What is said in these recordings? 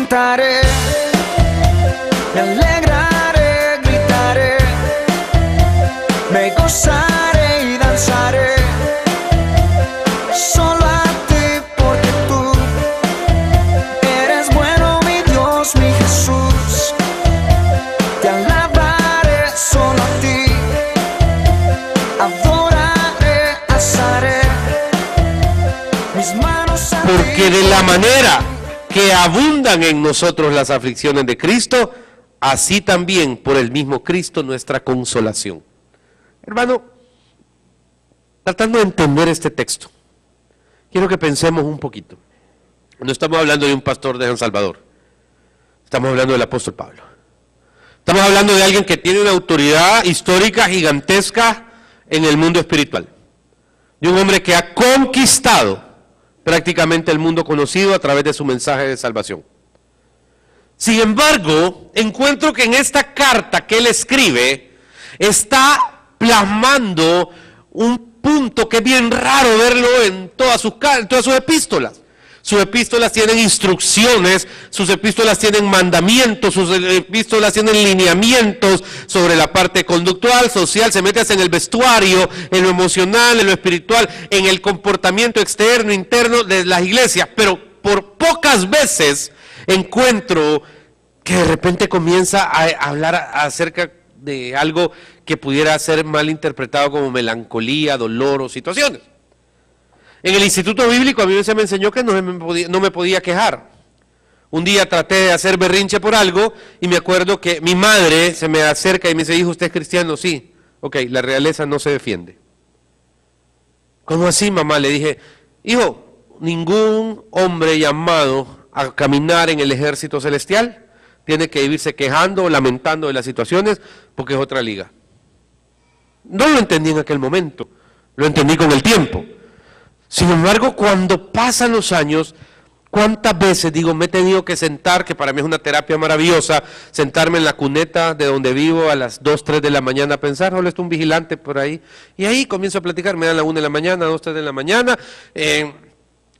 cantaré, me alegraré, gritaré, me gozaré y danzaré, solo a ti, porque tú eres bueno, mi Dios, mi Jesús. Te alabaré solo a ti, adoraré, alzaré mis manos a ti. Porque de la manera que abundan en nosotros las aflicciones de Cristo, así también por el mismo Cristo nuestra consolación. Hermano, tratando de entender este texto, quiero que pensemos un poquito. No estamos hablando de un pastor de San Salvador, estamos hablando del apóstol Pablo. Estamos hablando de alguien que tiene una autoridad histórica gigantesca en el mundo espiritual. De un hombre que ha conquistado prácticamente el mundo conocido a través de su mensaje de salvación. Sin embargo, encuentro que en esta carta que él escribe está plasmando un punto que es bien raro verlo en todas sus epístolas. Sus epístolas tienen instrucciones, sus epístolas tienen mandamientos, sus epístolas tienen lineamientos sobre la parte conductual, social, se mete en el vestuario, en lo emocional, en lo espiritual, en el comportamiento externo, interno de las iglesias, pero por pocas veces encuentro que de repente comienza a hablar acerca de algo que pudiera ser mal interpretado como melancolía, dolor o situaciones. En el instituto bíblico a mí se me enseñó que no me podía quejar. Un día traté de hacer berrinche por algo y me acuerdo que mi madre se me acerca y me dice, hijo, ¿usted es cristiano? Sí. Ok, la realeza no se defiende. ¿Cómo así, mamá? Le dije, hijo, ningún hombre llamado a caminar en el ejército celestial tiene que vivirse quejando o lamentando de las situaciones porque es otra liga. No lo entendí en aquel momento, lo entendí con el tiempo. Sin embargo, cuando pasan los años, ¿cuántas veces, me he tenido que sentar, que para mí es una terapia maravillosa, sentarme en la cuneta de donde vivo a las 2, 3 de la mañana a pensar, solo está un vigilante por ahí, y ahí comienzo a platicar, me dan la 1 de la mañana, 2, 3 de la mañana, en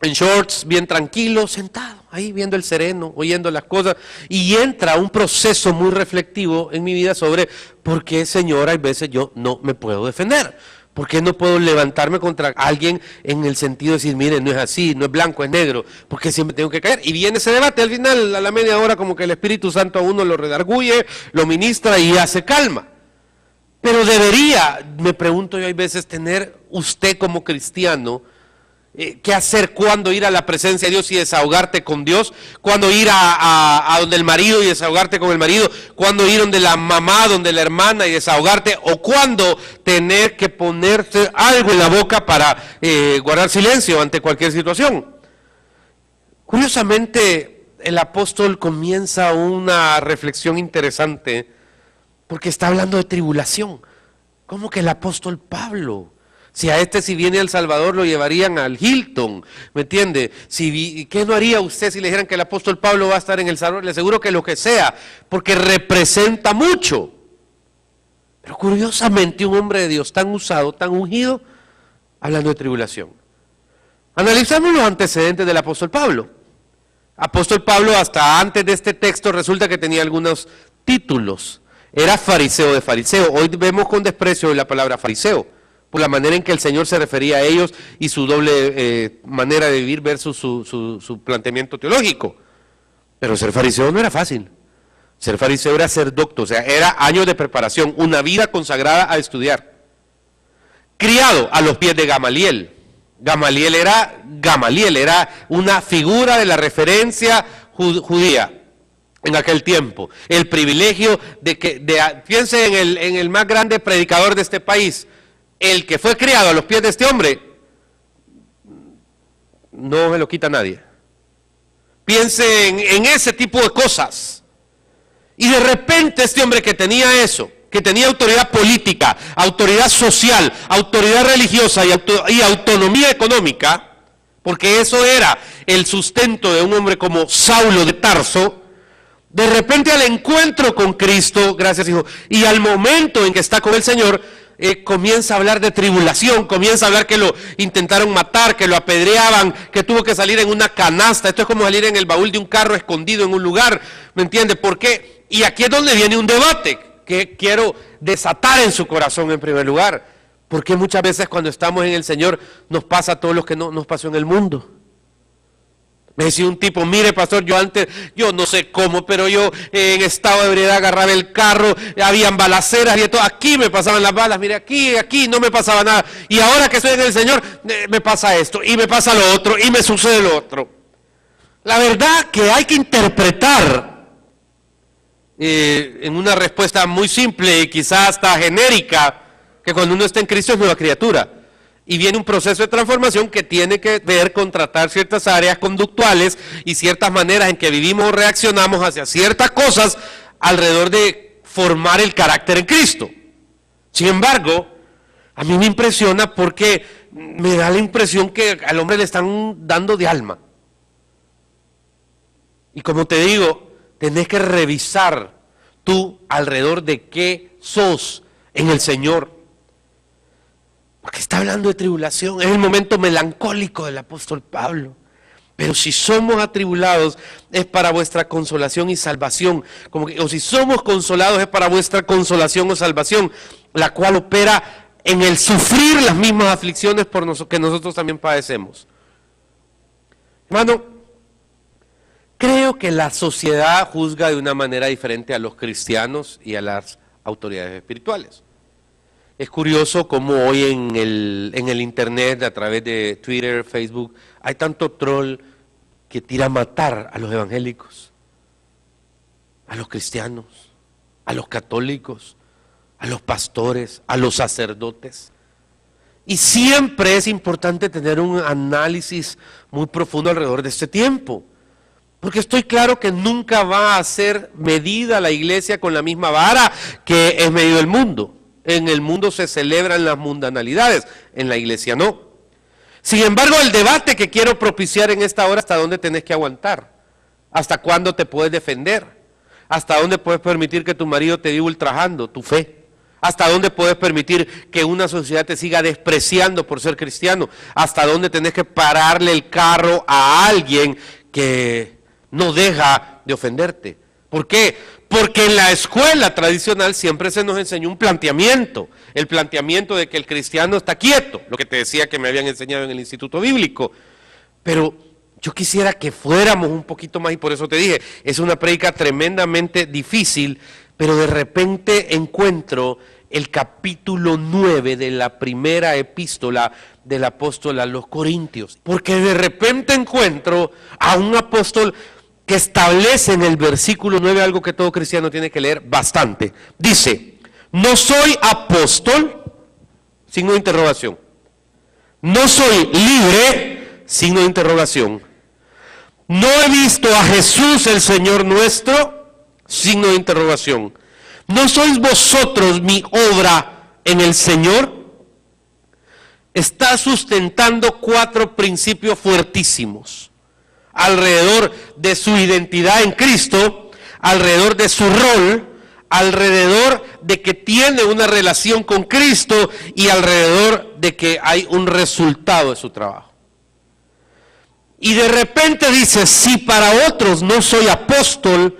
shorts, bien tranquilo, sentado, ahí viendo el sereno, oyendo las cosas, y entra un proceso muy reflectivo en mi vida sobre por qué, Señor, hay veces yo no me puedo defender. ¿Por qué no puedo levantarme contra alguien en el sentido de decir, mire, no es así, no es blanco, es negro? ¿Por qué siempre tengo que caer? Y viene ese debate al final, a la media hora, como que el Espíritu Santo a uno lo redarguye, lo ministra y hace calma. Pero debería, me pregunto yo, hay veces tener usted como cristiano, ¿qué hacer? ¿Cuándo ir a la presencia de Dios y desahogarte con Dios? ¿Cuándo ir a donde el marido y desahogarte con el marido? ¿Cuándo ir donde la mamá, donde la hermana y desahogarte? ¿O cuándo tener que ponerte algo en la boca para guardar silencio ante cualquier situación? Curiosamente, el apóstol comienza una reflexión interesante porque está hablando de tribulación. ¿Cómo que el apóstol Pablo? Si a si viene al Salvador lo llevarían al Hilton, ¿me entiende? ¿Qué no haría usted si le dijeran que el apóstol Pablo va a estar en el Salvador? Le aseguro que lo que sea, porque representa mucho. Pero curiosamente un hombre de Dios tan usado, tan ungido, hablando de tribulación. Analizamos los antecedentes del apóstol Pablo. Apóstol Pablo hasta antes de este texto resulta que tenía algunos títulos. Era fariseo de fariseo. Hoy vemos con desprecio la palabra fariseo, por la manera en que el Señor se refería a ellos y su doble manera de vivir versus su planteamiento teológico. Pero ser fariseo no era fácil. Ser fariseo era ser docto, o sea, era años de preparación, una vida consagrada a estudiar. Criado a los pies de Gamaliel. Gamaliel era una figura de la referencia judía en aquel tiempo. El privilegio piense en el más grande predicador de este país. El que fue criado a los pies de este hombre, no se lo quita nadie. Piense en ese tipo de cosas. Y de repente este hombre que tenía eso, que tenía autoridad política, autoridad social, autoridad religiosa y autonomía económica, porque eso era el sustento de un hombre como Saulo de Tarso, de repente al encuentro con Cristo, gracias hijo, y al momento en que está con el Señor, comienza a hablar de tribulación, comienza a hablar que lo intentaron matar, que lo apedreaban, que tuvo que salir en una canasta. Esto es como salir en el baúl de un carro escondido en un lugar, ¿me entiende? ¿Por qué? Y aquí es donde viene un debate que quiero desatar en su corazón en primer lugar. Porque muchas veces cuando estamos en el Señor nos pasa todo lo que no nos pasó en el mundo. Me decía un tipo, mire pastor, yo no sé cómo, pero yo en estado de ebriedad agarraba el carro, habían balaceras y todo, aquí me pasaban las balas, mire aquí no me pasaba nada. Y ahora que estoy en el Señor, me pasa esto, y me pasa lo otro, y me sucede lo otro. La verdad que hay que interpretar en una respuesta muy simple y quizás hasta genérica, que cuando uno está en Cristo es nueva criatura. Y viene un proceso de transformación que tiene que ver con tratar ciertas áreas conductuales y ciertas maneras en que vivimos o reaccionamos hacia ciertas cosas alrededor de formar el carácter en Cristo. Sin embargo, a mí me impresiona porque me da la impresión que al hombre le están dando de alma. Y como te digo, tenés que revisar tú alrededor de qué sos en el Señor. Porque está hablando de tribulación, es el momento melancólico del apóstol Pablo. Pero si somos atribulados es para vuestra consolación y salvación. O si somos consolados es para vuestra consolación o salvación, la cual opera en el sufrir las mismas aflicciones que nosotros también padecemos. Hermano, creo que la sociedad juzga de una manera diferente a los cristianos y a las autoridades espirituales. Es curioso cómo hoy en el internet, a través de Twitter, Facebook, hay tanto troll que tira a matar a los evangélicos, a los cristianos, a los católicos, a los pastores, a los sacerdotes. Y siempre es importante tener un análisis muy profundo alrededor de este tiempo. Porque estoy claro que nunca va a ser medida la iglesia con la misma vara que es medido el mundo. En el mundo se celebran las mundanalidades, en la iglesia no. Sin embargo, el debate que quiero propiciar en esta hora, ¿hasta dónde tenés que aguantar? ¿Hasta cuándo te puedes defender? ¿Hasta dónde puedes permitir que tu marido te viva ultrajando tu fe? ¿Hasta dónde puedes permitir que una sociedad te siga despreciando por ser cristiano? ¿Hasta dónde tenés que pararle el carro a alguien que no deja de ofenderte? ¿Por qué? Porque en la escuela tradicional siempre se nos enseñó un planteamiento, el planteamiento de que el cristiano está quieto, lo que te decía que me habían enseñado en el instituto bíblico. Pero yo quisiera que fuéramos un poquito más, y por eso te dije, es una prédica tremendamente difícil, pero de repente encuentro el capítulo 9 de la primera epístola del apóstol a los Corintios, porque de repente encuentro a un apóstol que establece en el versículo 9 algo que todo cristiano tiene que leer bastante. Dice, no soy apóstol, signo de interrogación. No soy libre, signo de interrogación. No he visto a Jesús el Señor nuestro, signo de interrogación. ¿No sois vosotros mi obra en el Señor? Está sustentando 4 principios fuertísimos alrededor de su identidad en Cristo, alrededor de su rol, alrededor de que tiene una relación con Cristo y alrededor de que hay un resultado de su trabajo. Y de repente dice, si para otros no soy apóstol,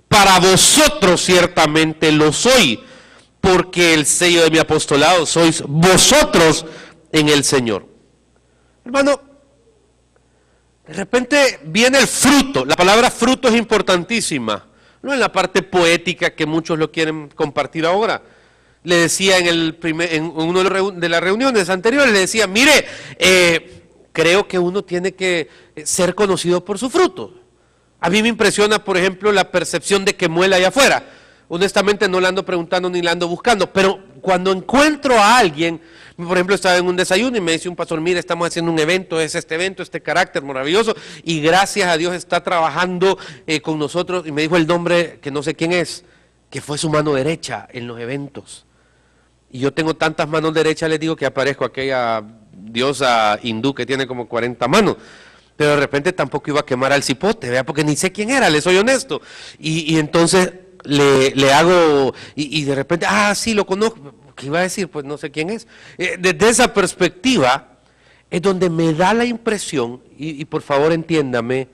para vosotros ciertamente lo soy, porque el sello de mi apostolado sois vosotros en el Señor. Hermano, de repente viene el fruto. La palabra fruto es importantísima, no en la parte poética que muchos lo quieren compartir ahora. Le decía en una de las reuniones anteriores, le decía, mire, creo que uno tiene que ser conocido por su fruto. A mí me impresiona, por ejemplo, la percepción de que muela allá afuera. Honestamente no la ando preguntando ni la ando buscando, pero cuando encuentro a alguien, por ejemplo, estaba en un desayuno y me dice un pastor, mire, estamos haciendo un evento, es este evento, este carácter maravilloso, y gracias a Dios está trabajando con nosotros, y me dijo el nombre, que no sé quién es, que fue su mano derecha en los eventos. Y yo tengo tantas manos derechas, les digo que aparezco aquella diosa hindú que tiene como 40 manos. Pero de repente tampoco iba a quemar al cipote, ¿verdad? Porque ni sé quién era, le soy honesto. Y entonces le hago, y de repente, sí, lo conozco. ¿qué iba a decir? Pues no sé quién es. Desde esa perspectiva es donde me da la impresión, y por favor entiéndame,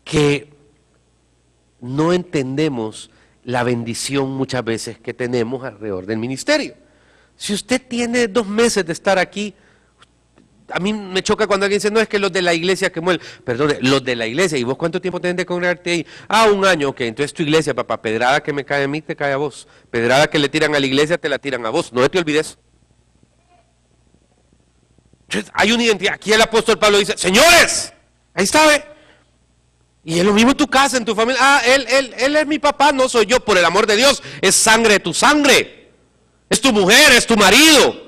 que no entendemos la bendición muchas veces que tenemos alrededor del ministerio. Si usted tiene 2 meses de estar aquí, a mí me choca cuando alguien dice, no, es que los de la iglesia que mueren. Perdón, los de la iglesia. ¿Y vos cuánto tiempo tenés de congregarte ahí? 1 año, ok. Entonces tu iglesia, papá, pedrada que me cae a mí, te cae a vos. Pedrada que le tiran a la iglesia, te la tiran a vos. No te olvides. Entonces, hay una identidad. Aquí el apóstol Pablo dice, señores, ahí está, ¿ve? Y es lo mismo en tu casa, en tu familia. Él es mi papá, no soy yo, por el amor de Dios. Es sangre de tu sangre. Es tu mujer, es tu marido.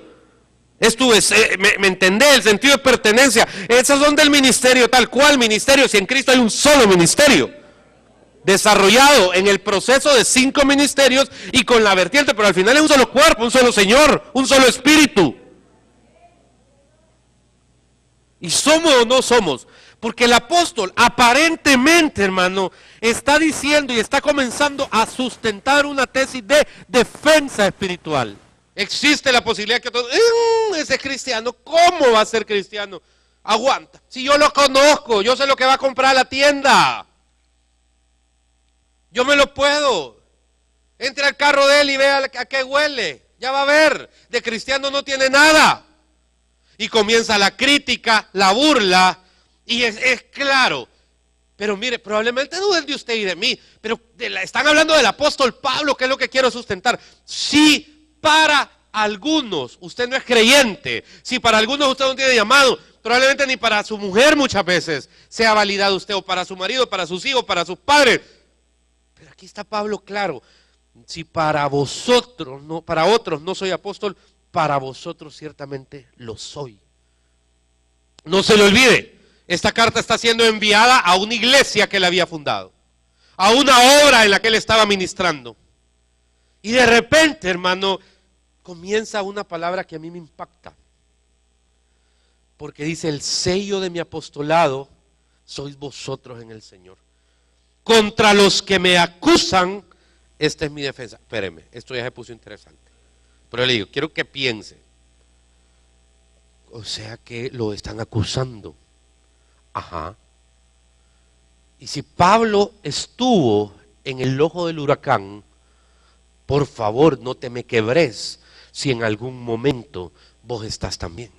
¿Me entendés? El sentido de pertenencia. Esas son del ministerio, tal cual ministerio. Si en Cristo hay un solo ministerio, desarrollado en el proceso de 5 ministerios y con la vertiente, pero al final es un solo cuerpo, un solo Señor, un solo Espíritu. ¿Y somos o no somos? Porque el apóstol aparentemente, hermano, está diciendo y está comenzando a sustentar una tesis de defensa espiritual. Existe la posibilidad que todo, ese es cristiano, ¿cómo va a ser cristiano? Aguanta, si yo lo conozco, yo sé lo que va a comprar a la tienda. Yo me lo puedo. Entre al carro de él y vea a qué huele. Ya va a ver, de cristiano no tiene nada. Y comienza la crítica, la burla, y es claro. Pero mire, probablemente duden de usted y de mí, pero están hablando del apóstol Pablo, que es lo que quiero sustentar. Si para algunos usted no es creyente, si para algunos usted no tiene llamado, probablemente ni para su mujer muchas veces sea validado usted, o para su marido, para sus hijos, para sus padres. Pero aquí está Pablo claro, si para vosotros, no, para otros no soy apóstol, para vosotros ciertamente lo soy. No se le olvide, esta carta está siendo enviada a una iglesia que él había fundado, a una obra en la que él estaba ministrando. Y de repente, hermano, comienza una palabra que a mí me impacta. Porque dice, el sello de mi apostolado sois vosotros en el Señor. Contra los que me acusan, esta es mi defensa. Espéreme, esto ya se puso interesante. Pero le digo, quiero que piense. O sea que lo están acusando. Ajá. Y si Pablo estuvo en el ojo del huracán, por favor no te me quebres si en algún momento vos estás también.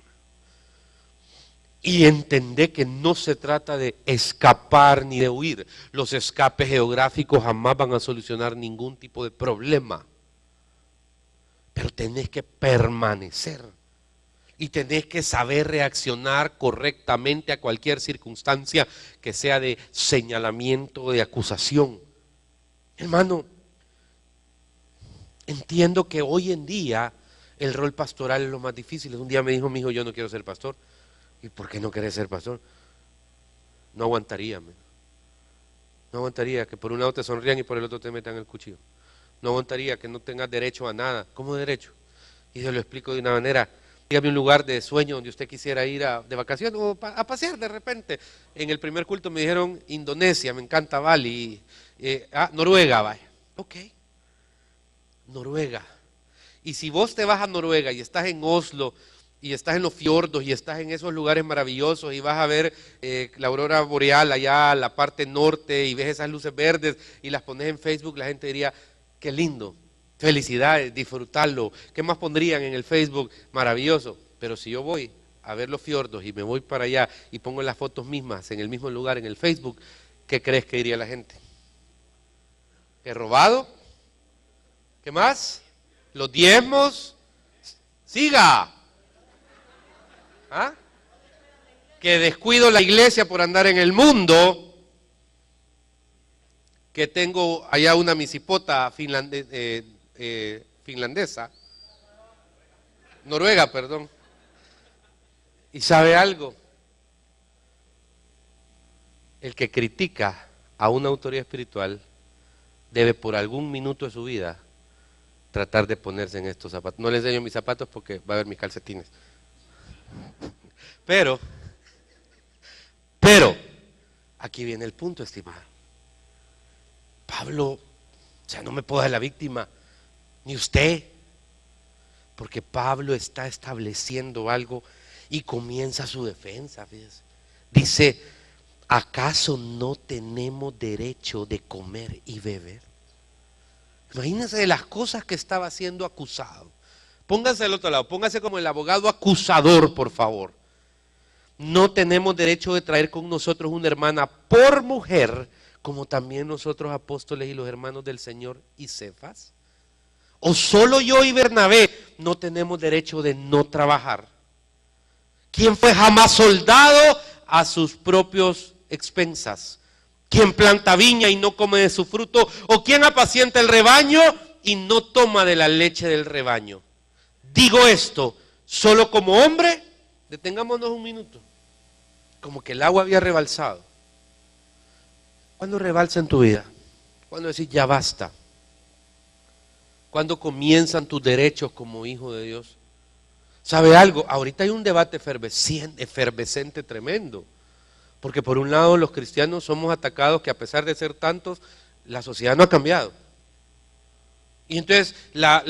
Y entendé que no se trata de escapar ni de huir. Los escapes geográficos jamás van a solucionar ningún tipo de problema. Pero tenés que permanecer. Y tenés que saber reaccionar correctamente a cualquier circunstancia que sea de señalamiento o de acusación. Hermano, entiendo que hoy en día el rol pastoral es lo más difícil. Un día me dijo mi hijo, yo no quiero ser pastor. ¿Y por qué no querés ser pastor? No aguantaría, no aguantaría que por un lado te sonrían y por el otro te metan el cuchillo. No aguantaría que no tengas derecho a nada. ¿Cómo derecho? Y se lo explico de una manera. Dígame un lugar de sueño donde usted quisiera ir de vacaciones o a pasear de repente. En el primer culto me dijeron Indonesia, me encanta Bali. Noruega, vaya. Ok. Noruega. Y si vos te vas a Noruega y estás en Oslo y estás en los fiordos y estás en esos lugares maravillosos y vas a ver la aurora boreal allá, la parte norte, y ves esas luces verdes y las pones en Facebook, la gente diría, qué lindo, felicidades, disfrutarlo. ¿Qué más pondrían en el Facebook? Maravilloso. Pero si yo voy a ver los fiordos y me voy para allá y pongo las fotos mismas en el mismo lugar en el Facebook, ¿qué crees que diría la gente? ¿He robado? ¿Qué más? Los diezmos. Siga. ¿Ah? Que descuido la iglesia por andar en el mundo, que tengo allá una misipota finlandesa, Noruega, perdón. ¿Y sabe algo? El que critica a una autoridad espiritual debe por algún minuto de su vida tratar de ponerse en estos zapatos. No les enseño mis zapatos porque va a ver mis calcetines. Pero, aquí viene el punto, estimado. Pablo, o sea, no me puedo dar la víctima, ni usted. Porque Pablo está estableciendo algo y comienza su defensa. Fíjese. Dice, ¿acaso no tenemos derecho de comer y beber? Imagínense de las cosas que estaba siendo acusado. Póngase al otro lado, póngase como el abogado acusador, por favor. No tenemos derecho de traer con nosotros una hermana por mujer, como también nosotros apóstoles y los hermanos del Señor y Cefas. O solo yo y Bernabé no tenemos derecho de no trabajar. ¿Quién fue jamás soldado a sus propios expensas? ¿Quién planta viña y no come de su fruto? ¿O quién apacienta el rebaño y no toma de la leche del rebaño? Digo esto solo como hombre. Detengámonos un minuto. Como que el agua había rebalsado. ¿Cuándo rebalsa en tu vida? ¿Cuándo decís ya basta? ¿Cuándo comienzan tus derechos como hijo de Dios? ¿Sabe algo? Ahorita hay un debate efervescente tremendo. Porque por un lado los cristianos somos atacados que a pesar de ser tantos, la sociedad no ha cambiado. Y entonces la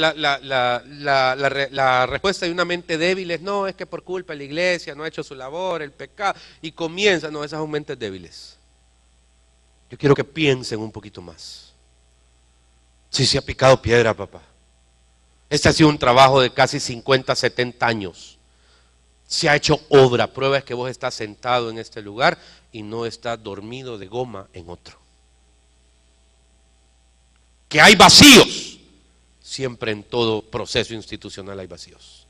respuesta de una mente débil es, no, es que por culpa de la iglesia no ha hecho su labor, el pecado, y comienzan, no, esas son mentes débiles. Yo quiero que piensen un poquito más. Sí, se ha picado piedra, papá. Este ha sido un trabajo de casi 50, 70 años. Se ha hecho obra. Prueba es que vos estás sentado en este lugar y no estás dormido de goma en otro. Que hay vacíos. Siempre en todo proceso institucional hay vacíos.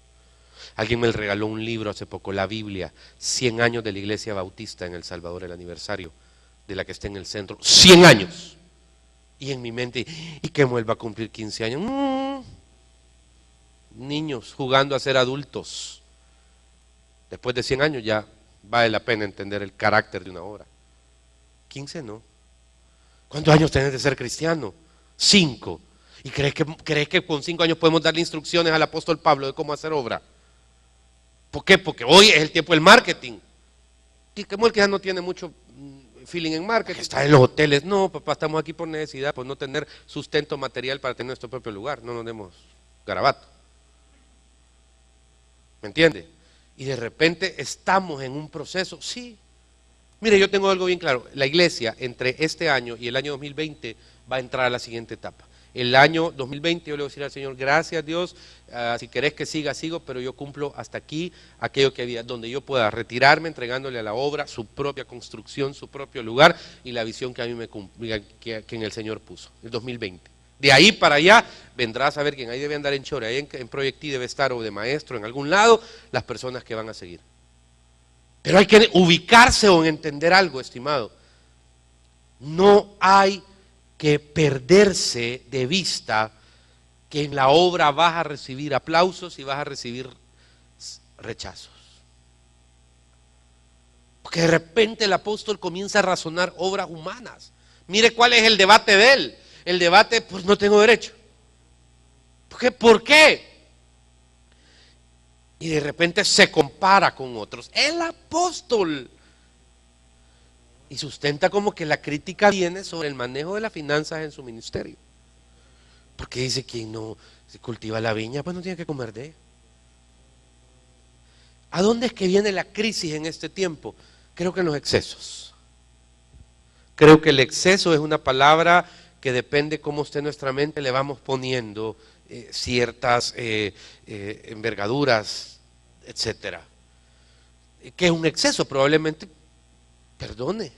Alguien me regaló un libro hace poco, la Biblia, 100 años de la Iglesia Bautista en El Salvador, el aniversario de la que está en el centro. 100 años. Y en mi mente, ¿y qué vuelva a cumplir 15 años? Niños jugando a ser adultos. Después de 100 años ya vale la pena entender el carácter de una obra. 15 no. ¿Cuántos años tenés de ser cristiano? 5. ¿Y crees que con 5 años podemos darle instrucciones al apóstol Pablo de cómo hacer obra? ¿Por qué? Porque hoy es el tiempo del marketing. Y como el que ya no tiene mucho feeling en marketing, está en los hoteles. No, papá, estamos aquí por necesidad, por no tener sustento material para tener nuestro propio lugar. No nos demos garabato. ¿Me entiende? Y de repente estamos en un proceso, sí. Mire, yo tengo algo bien claro. La iglesia entre este año y el año 2020 va a entrar a la siguiente etapa. El año 2020 yo le voy a decir al Señor, gracias Dios, si querés que siga, sigo, pero yo cumplo hasta aquí aquello que había, donde yo pueda retirarme entregándole a la obra su propia construcción, su propio lugar y la visión que a mí que en el Señor puso, el 2020. De ahí para allá vendrá a saber quién ahí debe andar en Chore, ahí en Proyectí debe estar o de maestro en algún lado, las personas que van a seguir. Pero hay que ubicarse o entender algo, estimado. No hay que perderse de vista que en la obra vas a recibir aplausos y vas a recibir rechazos. Porque de repente el apóstol comienza a razonar obras humanas. Mire cuál es el debate de él. El debate, pues no tengo derecho. ¿Por qué? Y de repente se compara con otros. El apóstol. Y sustenta como que la crítica viene sobre el manejo de las finanzas en su ministerio. Porque dice, quien no se cultiva la viña, pues no tiene que comer de ella. ¿A dónde es que viene la crisis en este tiempo? Creo que en los excesos. Creo que el exceso es una palabra que depende cómo esté nuestra mente, le vamos poniendo ciertas envergaduras, etcétera. ¿Qué es un exceso? Probablemente, perdone,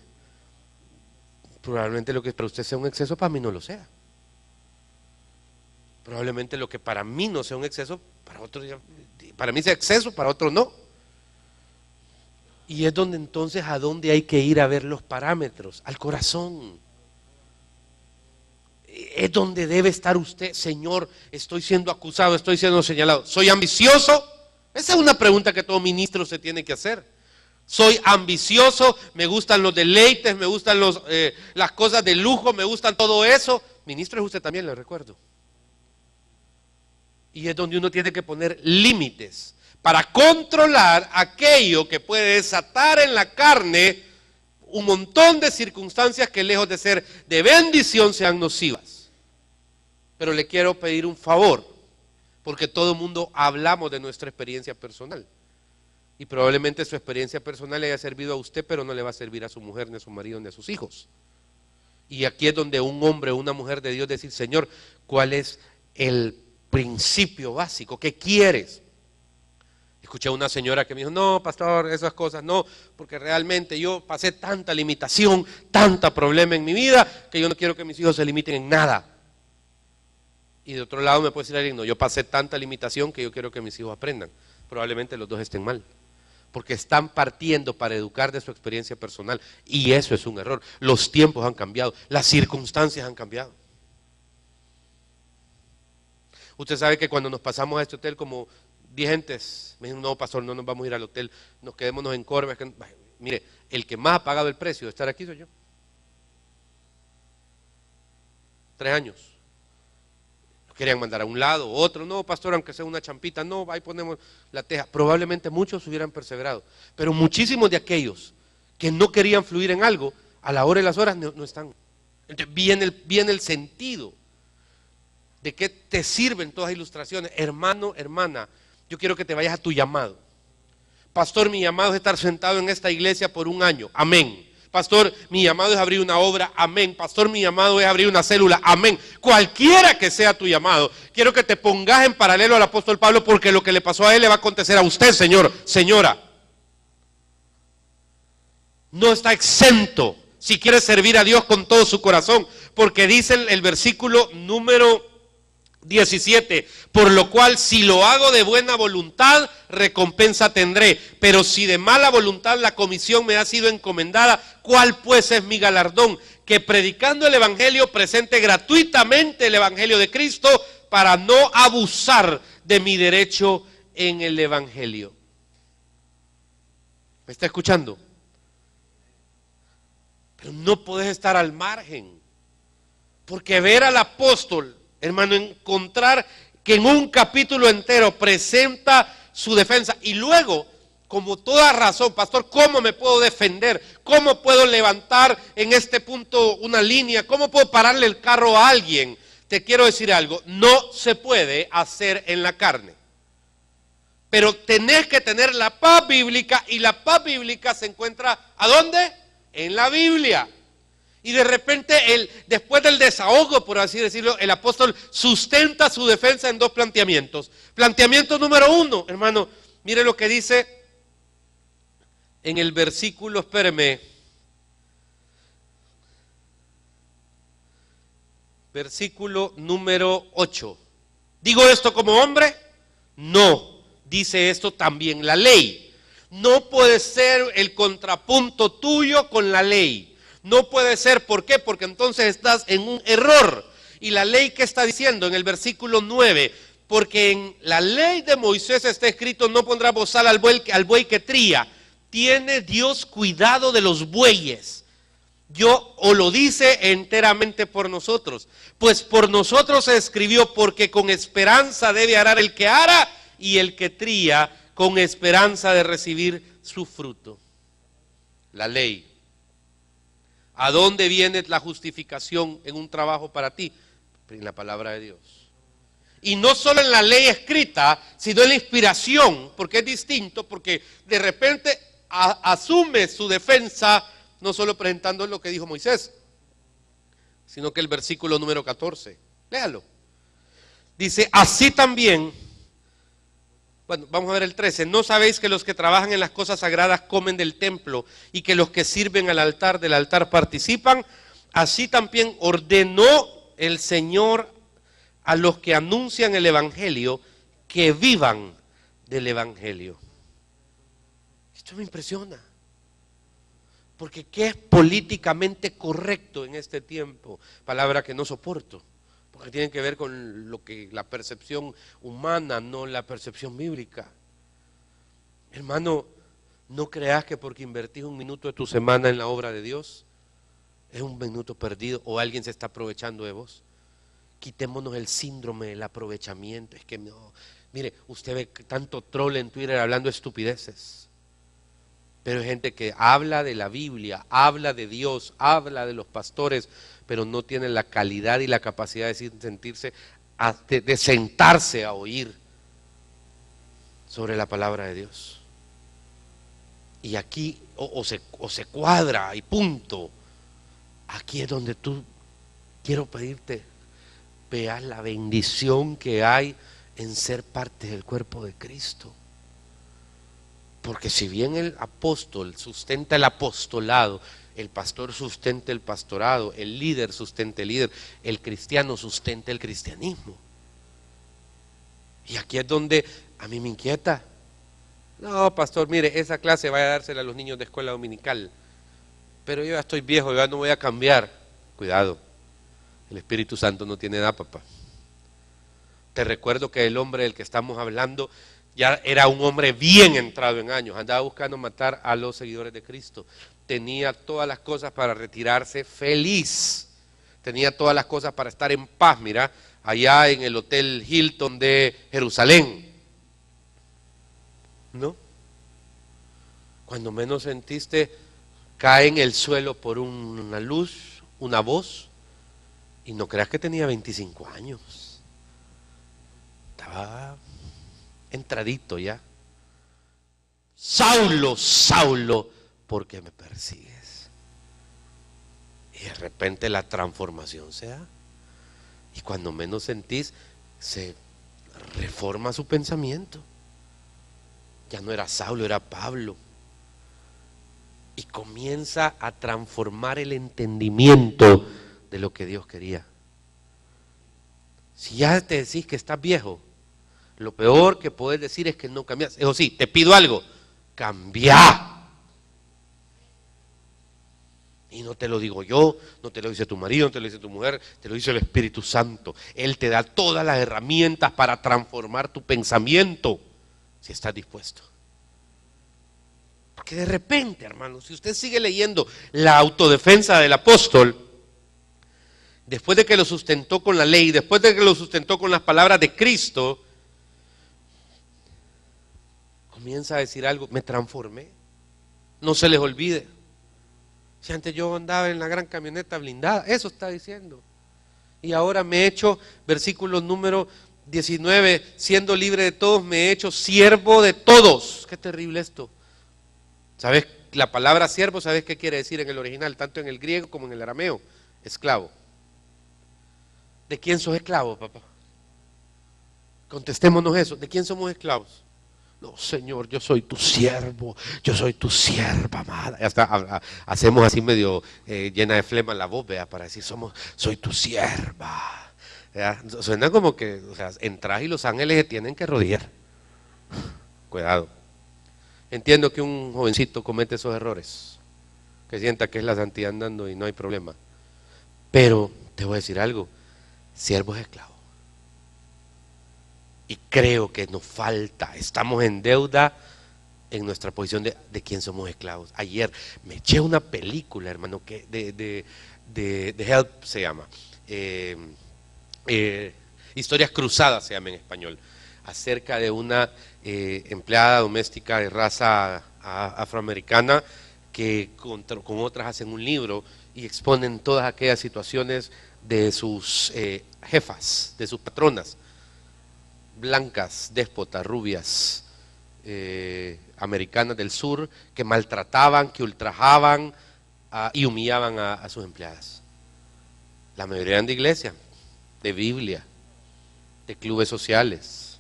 probablemente lo que para usted sea un exceso, para mí no lo sea. Probablemente lo que para mí no sea un exceso, para mí sea exceso, para otro no. Y es donde entonces, ¿a dónde hay que ir a ver los parámetros? Al corazón. Es donde debe estar usted, Señor, estoy siendo acusado, estoy siendo señalado. ¿Soy ambicioso? Esa es una pregunta que todo ministro se tiene que hacer. Soy ambicioso, me gustan los deleites, me gustan las cosas de lujo, me gustan todo eso. Ministro es usted también, le recuerdo. Y es donde uno tiene que poner límites para controlar aquello que puede desatar en la carne un montón de circunstancias que lejos de ser de bendición sean nocivas. Pero le quiero pedir un favor. Porque todo el mundo hablamos de nuestra experiencia personal. Y probablemente su experiencia personal le haya servido a usted, pero no le va a servir a su mujer, ni a su marido, ni a sus hijos. Y aquí es donde un hombre o una mujer de Dios decir, Señor, ¿cuál es el principio básico? ¿Qué quieres? Escuché a una señora que me dijo, no, pastor, esas cosas no, porque realmente yo pasé tanta limitación, tanta problema en mi vida, que yo no quiero que mis hijos se limiten en nada. Y de otro lado me puede decir alguien, no, yo pasé tanta limitación que yo quiero que mis hijos aprendan. Probablemente los dos estén mal, porque están partiendo para educar de su experiencia personal, y eso es un error. Los tiempos han cambiado, las circunstancias han cambiado. Usted sabe que cuando nos pasamos a este hotel como 10 gentes, me dijeron, no, pastor, no nos vamos a ir al hotel, nos quedémonos en Corvas. Mire, el que más ha pagado el precio de estar aquí soy yo. 3 años. Nos querían mandar a un lado, otro, no, pastor, aunque sea una champita, no, ahí ponemos la teja. Probablemente muchos hubieran perseverado, pero muchísimos de aquellos que no querían fluir en algo, a la hora y las horas no están. Entonces viene el sentido de qué te sirven todas las ilustraciones. Hermano, hermana, yo quiero que te vayas a tu llamado. Pastor, mi llamado es estar sentado en esta iglesia por 1 año, amén. Pastor, mi llamado es abrir una obra, amén. Pastor, mi llamado es abrir una célula, amén. Cualquiera que sea tu llamado, quiero que te pongas en paralelo al apóstol Pablo, porque lo que le pasó a él le va a acontecer a usted, señor, señora. No está exento si quiere servir a Dios con todo su corazón, porque dice el versículo número 17, por lo cual si lo hago de buena voluntad, recompensa tendré, pero si de mala voluntad la comisión me ha sido encomendada, ¿cuál pues es mi galardón? Que predicando el evangelio presente gratuitamente el evangelio de Cristo, para no abusar de mi derecho en el evangelio. ¿Me está escuchando? Pero no puedes estar al margen, porque ver al apóstol, hermano, encontrar que en un capítulo entero presenta su defensa y luego, como toda razón, pastor, ¿cómo me puedo defender? ¿Cómo puedo levantar en este punto una línea? ¿Cómo puedo pararle el carro a alguien? Te quiero decir algo, no se puede hacer en la carne. Pero tenés que tener la paz bíblica, y la paz bíblica se encuentra ¿a dónde? En la Biblia. Y de repente, después del desahogo, por así decirlo, el apóstol sustenta su defensa en 2 planteamientos. Planteamiento número 1, hermano, mire lo que dice en el versículo, espéreme, versículo número 8. ¿Digo esto como hombre? No, dice esto también la ley. No puede ser el contrapunto tuyo con la ley. No puede ser, ¿por qué? Porque entonces estás en un error. Y la ley, ¿qué está diciendo? En el versículo 9, porque en la ley de Moisés está escrito, no pondrá bozal al buey que tría. Tiene Dios cuidado de los bueyes. O lo dice enteramente por nosotros. Pues por nosotros se escribió, porque con esperanza debe arar el que ara, y el que tría con esperanza de recibir su fruto. La ley. ¿A dónde viene la justificación en un trabajo para ti? En la palabra de Dios. Y no solo en la ley escrita, sino en la inspiración, porque es distinto, porque de repente asume su defensa, no solo presentando lo que dijo Moisés, sino que el versículo número 14, léalo. Dice, así también, bueno, vamos a ver el 13, ¿no sabéis que los que trabajan en las cosas sagradas comen del templo, y que los que sirven al altar del altar participan? Así también ordenó el Señor a los que anuncian el evangelio que vivan del evangelio. Esto me impresiona, porque ¿qué es políticamente correcto en este tiempo? Palabra que no soporto, porque tienen que ver con lo que la percepción humana, no la percepción bíblica. Hermano, no creas que porque invertís 1 minuto de tu semana en la obra de Dios es 1 minuto perdido, o alguien se está aprovechando de vos. Quitémonos el síndrome del aprovechamiento. Es que no, mire, usted ve tanto troll en Twitter hablando estupideces, pero hay gente que habla de la Biblia, habla de Dios, habla de los pastores, pero no tiene la calidad y la capacidad de sentirse de sentarse a oír sobre la palabra de Dios. Y aquí o se cuadra y punto. Aquí es donde quiero pedirte, veas la bendición que hay en ser parte del cuerpo de Cristo. Porque si bien el apóstol sustenta el apostolado, el pastor sustenta el pastorado, el líder sustenta el líder, el cristiano sustenta el cristianismo. Y aquí es donde a mí me inquieta. No, pastor, mire, esa clase vaya a dársela a los niños de escuela dominical. Pero yo ya estoy viejo, yo ya no voy a cambiar. Cuidado, el Espíritu Santo no tiene edad, papá. Te recuerdo que el hombre del que estamos hablando ya era un hombre bien entrado en años, andaba buscando matar a los seguidores de Cristo. Tenía todas las cosas para retirarse feliz. Tenía todas las cosas para estar en paz, mira, allá en el Hotel Hilton de Jerusalén. ¿No? Cuando menos sentiste, cae en el suelo por una luz, una voz, y no creas que tenía 25 años. Estaba entradito ya. Saulo, Saulo, ¿por qué me persigues? Y de repente la transformación se da. Y cuando menos sentís, se reforma su pensamiento. Ya no era Saulo, era Pablo. Y comienza a transformar el entendimiento de lo que Dios quería. Si ya te decís que estás viejo, lo peor que puedes decir es que no cambias. Eso sí, te pido algo, cambia. Y no te lo digo yo, no te lo dice tu marido, no te lo dice tu mujer, te lo dice el Espíritu Santo. Él te da todas las herramientas para transformar tu pensamiento, si estás dispuesto. Porque de repente, hermano, si usted sigue leyendo la autodefensa del apóstol, después de que lo sustentó con la ley, después de que lo sustentó con las palabras de Cristo, comienza a decir algo, me transformé. No se les olvide. Si antes yo andaba en la gran camioneta blindada, eso está diciendo. Y ahora me he hecho, versículo número 19, siendo libre de todos, me he hecho siervo de todos. Qué terrible esto. ¿Sabes? La palabra siervo, ¿sabes qué quiere decir en el original? Tanto en el griego como en el arameo. Esclavo. ¿De quién sos esclavo, papá? Contestémonos eso. ¿De quién somos esclavos? No, Señor, yo soy tu siervo, yo soy tu sierva amada. Hasta hacemos así medio llena de flema la voz, vea, para decir soy tu sierva. ¿Vea? Suena como que, o sea, entras y los ángeles se tienen que rodear. Cuidado. Entiendo que un jovencito comete esos errores, que sienta que es la santidad andando y no hay problema. Pero te voy a decir algo, siervo es esclavo. Y creo que nos falta, estamos en deuda en nuestra posición de quién somos esclavos. Ayer me eché una película, hermano, que de Help se llama. Historias cruzadas se llama en español. Acerca de una empleada doméstica de raza afroamericana que con otras hacen un libro y exponen todas aquellas situaciones de sus jefas, de sus patronas. Blancas, déspotas, rubias, americanas del sur, que maltrataban, que ultrajaban y humillaban a sus empleadas. La mayoría eran de iglesia, de Biblia, de clubes sociales,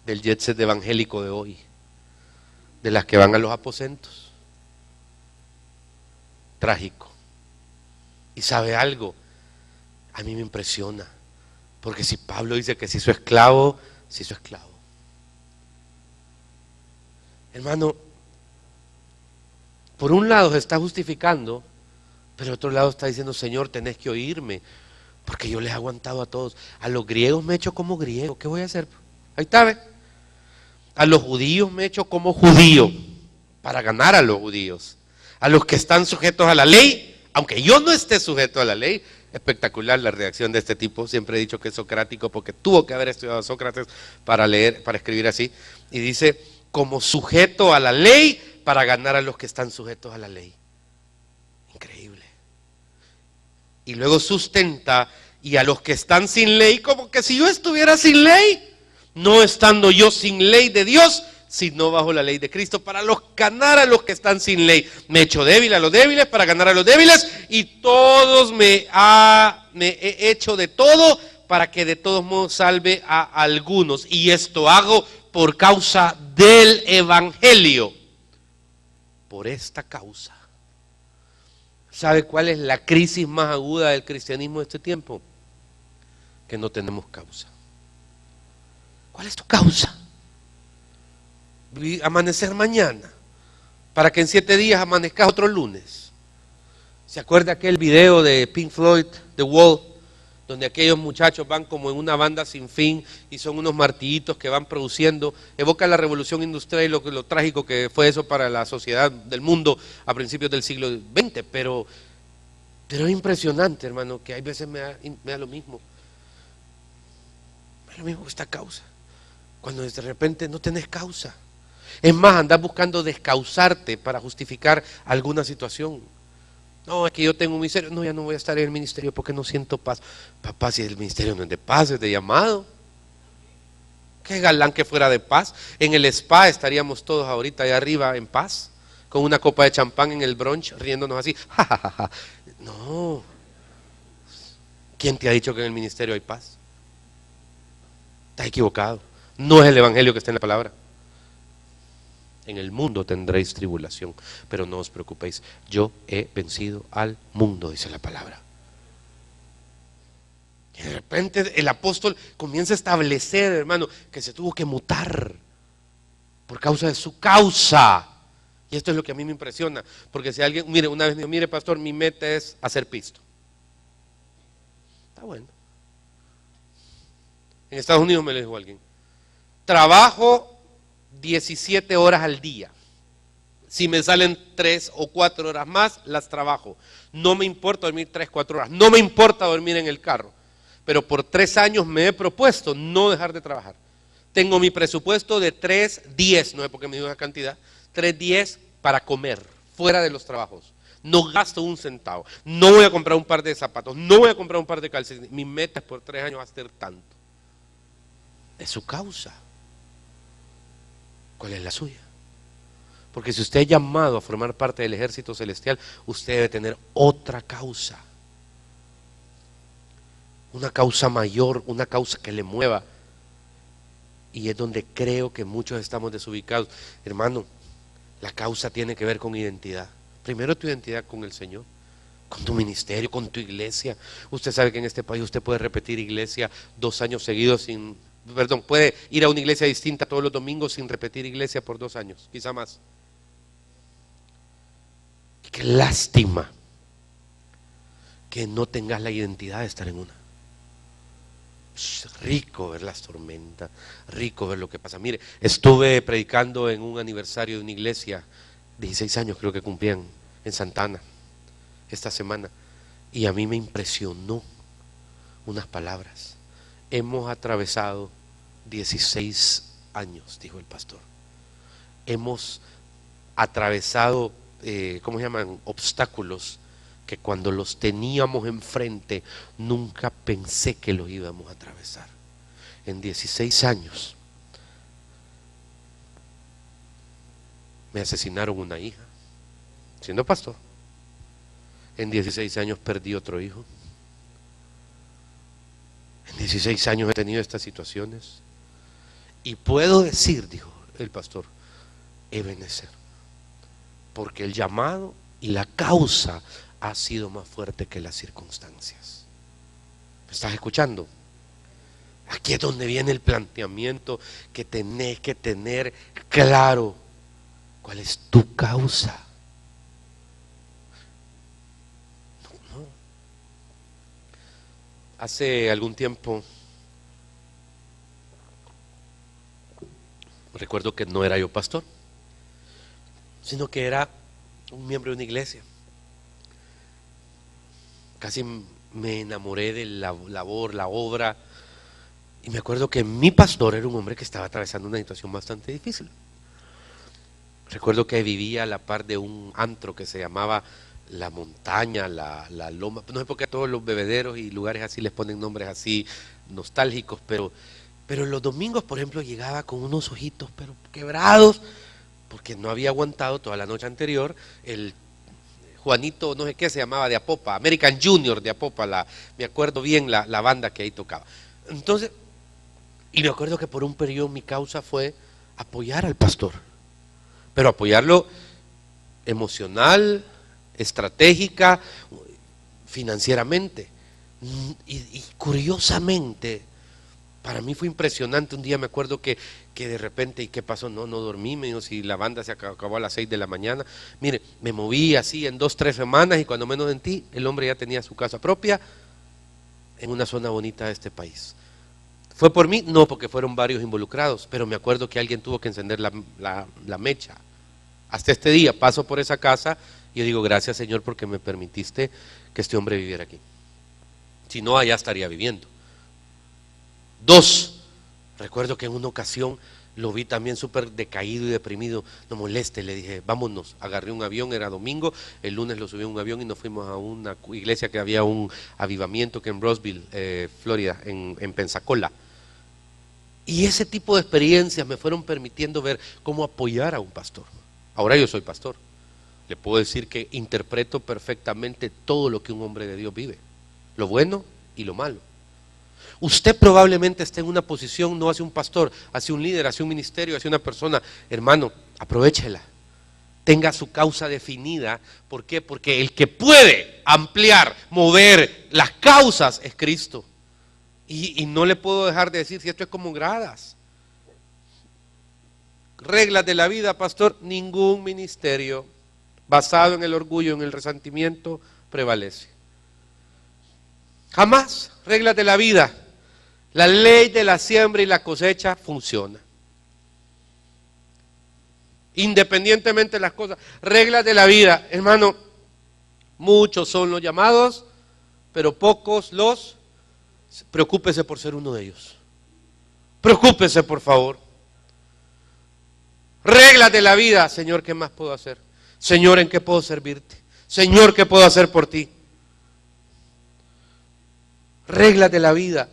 del jet set evangélico de hoy, de las que van a los aposentos. Trágico. Y sabe algo, a mí me impresiona, porque si Pablo dice que se hizo esclavo, se hizo esclavo. Hermano, por un lado se está justificando, pero por otro lado está diciendo, Señor, tenés que oírme, porque yo les he aguantado a todos. A los griegos me he hecho como griego, ¿qué voy a hacer? Ahí está, ¿ve? A los judíos me he hecho como judío, para ganar a los judíos. A los que están sujetos a la ley, aunque yo no esté sujeto a la ley. Espectacular la reacción de este tipo. Siempre he dicho que es socrático porque tuvo que haber estudiado Sócrates para leer, para escribir así. Y dice, como sujeto a la ley para ganar a los que están sujetos a la ley. Increíble. Y luego sustenta Y a los que están sin ley, como que si yo estuviera sin ley, no estando yo sin ley de Dios, sino bajo la ley de Cristo, para ganar a los que están sin ley. Me he hecho débil a los débiles para ganar a los débiles, y todos me he hecho de todo para que de todos modos salve a algunos. Y esto hago por causa del Evangelio. Por esta causa. ¿Sabe cuál es la crisis más aguda del cristianismo de este tiempo? Que no tenemos causa. ¿Cuál es tu causa? Amanecer mañana, para que en 7 días amanezcas otro lunes. ¿Se acuerda aquel video de Pink Floyd, The Wall, donde aquellos muchachos van como en una banda sin fin y son unos martillitos que van produciendo? Evoca la revolución industrial y lo trágico que fue eso para la sociedad del mundo a principios del siglo XX, pero es impresionante, hermano, que hay veces me da lo mismo. Me da lo mismo esta causa, cuando de repente no tenés causa. Es más, andás buscando descausarte para justificar alguna situación. No, es que yo tengo un ministerio. No, ya no voy a estar en el ministerio porque no siento paz. Papá, si el ministerio no es de paz, es de llamado. Qué galán que fuera de paz. En el spa estaríamos todos ahorita allá arriba en paz, con una copa de champán en el brunch, riéndonos así. Ja, ja, ja, ja. No. ¿Quién te ha dicho que en el ministerio hay paz? Estás equivocado. No es el evangelio que está en la palabra. En el mundo tendréis tribulación, pero no os preocupéis, yo he vencido al mundo, dice la palabra. Y de repente el apóstol comienza a establecer, hermano, que se tuvo que mutar por causa de su causa. Y esto es lo que a mí me impresiona, porque si alguien, mire, una vez me dijo, mire pastor, mi meta es hacer pisto. Está bueno. En Estados Unidos me lo dijo alguien, trabajo 17 horas al día. Si me salen 3 o 4 horas más, las trabajo. No me importa dormir 3, 4 horas. No me importa dormir en el carro. Pero por 3 años me he propuesto no dejar de trabajar. Tengo mi presupuesto de 3.10, no es porque me dio una cantidad, 3.10 para comer, fuera de los trabajos. No gasto un centavo. No voy a comprar un par de zapatos. No voy a comprar un par de calcetines. Mi meta es por 3 años hacer tanto. Es su causa. ¿Cuál es la suya? Porque si usted es llamado a formar parte del ejército celestial, usted debe tener otra causa. Una causa mayor, una causa que le mueva. Y es donde creo que muchos estamos desubicados. Hermano, la causa tiene que ver con identidad. Primero tu identidad con el Señor, con tu ministerio, con tu iglesia. Usted sabe que en este país usted puede repetir iglesia 2 años seguidos puede ir a una iglesia distinta todos los domingos sin repetir iglesia por 2 años, quizá más. Qué lástima que no tengas la identidad de estar en una. Es rico ver las tormentas, rico ver lo que pasa. Mire, estuve predicando en un aniversario de una iglesia, 16 años creo que cumplían, en Santana, esta semana, y a mí me impresionó unas palabras. Hemos atravesado 16 años, dijo el pastor. Hemos atravesado, ¿cómo se llaman? Obstáculos que cuando los teníamos enfrente nunca pensé que los íbamos a atravesar. En 16 años me asesinaron una hija, siendo pastor. En 16 años perdí otro hijo. En 16 años he tenido estas situaciones. Y puedo decir, dijo el pastor, Ebenezer, porque el llamado y la causa ha sido más fuerte que las circunstancias. ¿Me estás escuchando? Aquí es donde viene el planteamiento que tenés que tener claro. ¿Cuál es tu causa? No. Hace algún tiempo, recuerdo que no era yo pastor, sino que era un miembro de una iglesia. Casi me enamoré de la labor, la obra, y me acuerdo que mi pastor era un hombre que estaba atravesando una situación bastante difícil. Recuerdo que vivía a la par de un antro que se llamaba la montaña, la loma. No sé por qué a todos los bebederos y lugares así les ponen nombres así nostálgicos, pero los domingos, por ejemplo, llegaba con unos ojitos pero quebrados, porque no había aguantado toda la noche anterior el Juanito, no sé qué se llamaba, de Apopa, American Junior de Apopa, me acuerdo bien la banda que ahí tocaba. Entonces, y me acuerdo que por un periodo mi causa fue apoyar al pastor, pero apoyarlo emocional, estratégica, financieramente. Y curiosamente, para mí fue impresionante. Un día me acuerdo que de repente, ¿y qué pasó? No dormí, me dijo, si la banda se acabó a las 6 de la mañana. Mire, me moví así en 2, 3 semanas y cuando menos sentí, el hombre ya tenía su casa propia en una zona bonita de este país. ¿Fue por mí? No, porque fueron varios involucrados, pero me acuerdo que alguien tuvo que encender la mecha. Hasta este día paso por esa casa y yo digo, gracias Señor porque me permitiste que este hombre viviera aquí. Si no, allá estaría viviendo. 2, recuerdo que en una ocasión lo vi también súper decaído y deprimido. No moleste, le dije, vámonos. Agarré un avión, era domingo, el lunes lo subí a un avión y nos fuimos a una iglesia que había un avivamiento que en Roseville, Florida, en Pensacola. Y ese tipo de experiencias me fueron permitiendo ver cómo apoyar a un pastor. Ahora yo soy pastor. Le puedo decir que interpreto perfectamente todo lo que un hombre de Dios vive, lo bueno y lo malo. Usted probablemente esté en una posición, no hacia un pastor, hacia un líder, hacia un ministerio, hacia una persona. Hermano, aprovéchela. Tenga su causa definida. ¿Por qué? Porque el que puede ampliar, mover las causas es Cristo. Y no le puedo dejar de decir si esto es como gradas. Reglas de la vida, pastor, ningún ministerio basado en el orgullo, en el resentimiento, prevalece. Jamás. Reglas de la vida. La ley de la siembra y la cosecha funciona. Independientemente de las cosas. Reglas de la vida. Hermano, muchos son los llamados, pero pocos los. Preocúpese por ser uno de ellos. Preocúpese, por favor. Reglas de la vida. Señor, ¿qué más puedo hacer? Señor, ¿en qué puedo servirte? Señor, ¿qué puedo hacer por ti? Reglas de la vida.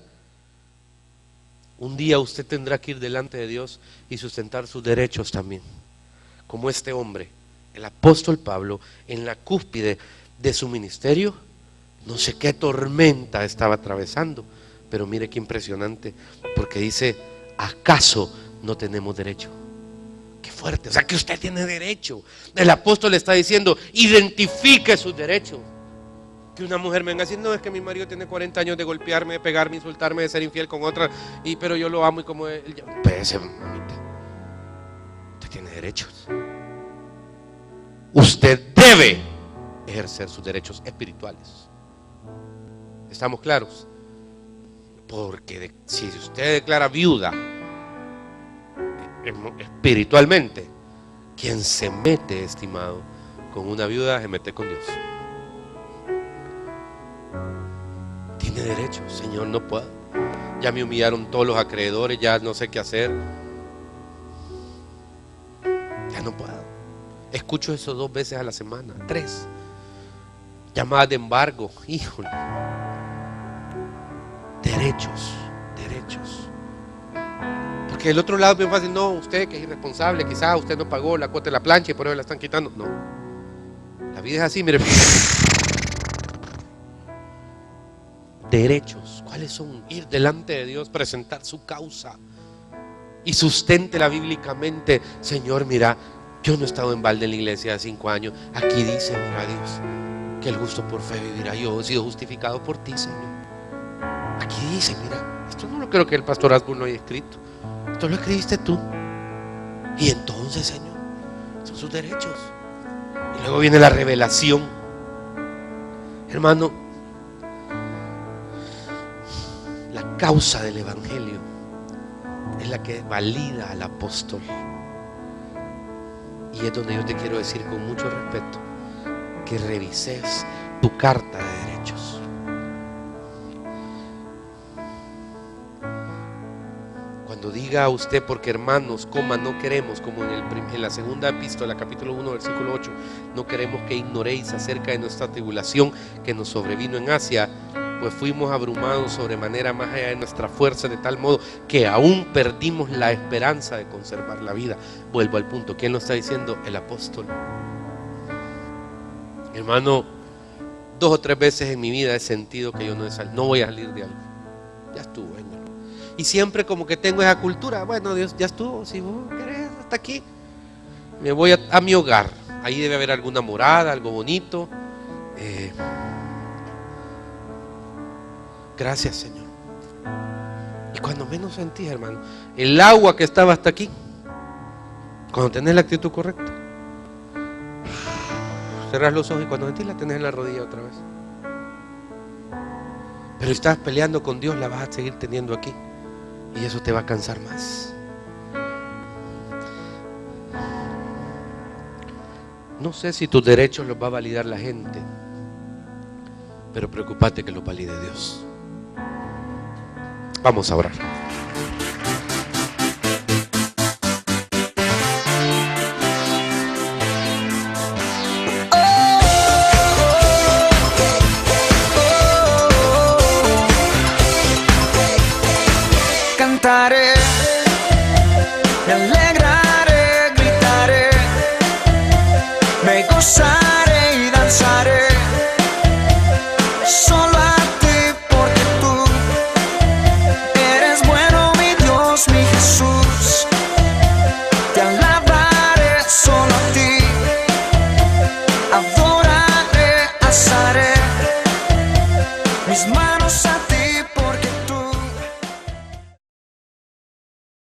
Un día usted tendrá que ir delante de Dios y sustentar sus derechos también. Como este hombre, el apóstol Pablo, en la cúspide de su ministerio, no sé qué tormenta estaba atravesando, pero mire qué impresionante, porque dice, ¿acaso no tenemos derecho? Qué fuerte, o sea que usted tiene derecho. El apóstol le está diciendo, identifique sus derechos. Que una mujer me venga a decir, no, es que mi marido tiene 40 años de golpearme, de pegarme, insultarme, de ser infiel con otra, pero yo lo amo y como él. Espérese, mamita. Usted tiene derechos. Usted debe ejercer sus derechos espirituales. ¿Estamos claros? Porque si usted declara viuda espiritualmente, quien se mete, estimado, con una viuda se mete con Dios. Tiene derecho. Señor, no puedo. Ya me humillaron todos los acreedores, ya no sé qué hacer. Ya no puedo. Escucho eso 2 veces a la semana, 3. Llamadas de embargo, híjole. Derechos. Porque del otro lado es bien fácil, no, usted que es irresponsable, quizás usted no pagó la cuota de la plancha y por eso la están quitando. No. La vida es así, mire. Derechos, ¿cuáles son? Ir delante de Dios, presentar su causa y susténtela bíblicamente. Señor, mira, yo no he estado en balde en la iglesia de 5 años. Aquí dice, mira Dios, que el justo por fe vivirá. Yo he sido justificado por ti, Señor. Aquí dice, mira, esto no lo creo que el pastor Asbun lo haya escrito. Esto lo escribiste tú. Y entonces, Señor, son sus derechos. Y luego viene la revelación. Hermano, la causa del evangelio es la que valida al apóstol. Y es donde yo te quiero decir con mucho respeto que revises tu carta de derechos. Cuando diga a usted, porque hermanos, no queremos, como en la segunda epístola, capítulo 1, versículo 8, no queremos que ignoréis acerca de nuestra tribulación que nos sobrevino en Asia, pues fuimos abrumados sobremanera más allá de nuestra fuerza, de tal modo que aún perdimos la esperanza de conservar la vida. Vuelvo al punto, ¿quién lo está diciendo? El apóstol. Hermano, 2 o 3 veces en mi vida he sentido que yo no voy a salir de algo. Ya estuvo, venga. Y siempre como que tengo esa cultura, bueno, Dios, ya estuvo, si vos querés, hasta aquí. Me voy a mi hogar, ahí debe haber alguna morada, algo bonito. Gracias, Señor. Y cuando menos sentís, hermano, el agua que estaba hasta aquí, cuando tenés la actitud correcta, cerrás los ojos y cuando sentís la tenés en la rodilla otra vez. Pero si estás peleando con Dios, la vas a seguir teniendo aquí. Y eso te va a cansar más. No sé si tus derechos los va a validar la gente, pero preocúpate que los valide Dios. Vamos a orar. Cantaré, me alegraré, gritaré, me gozaré y danzaré.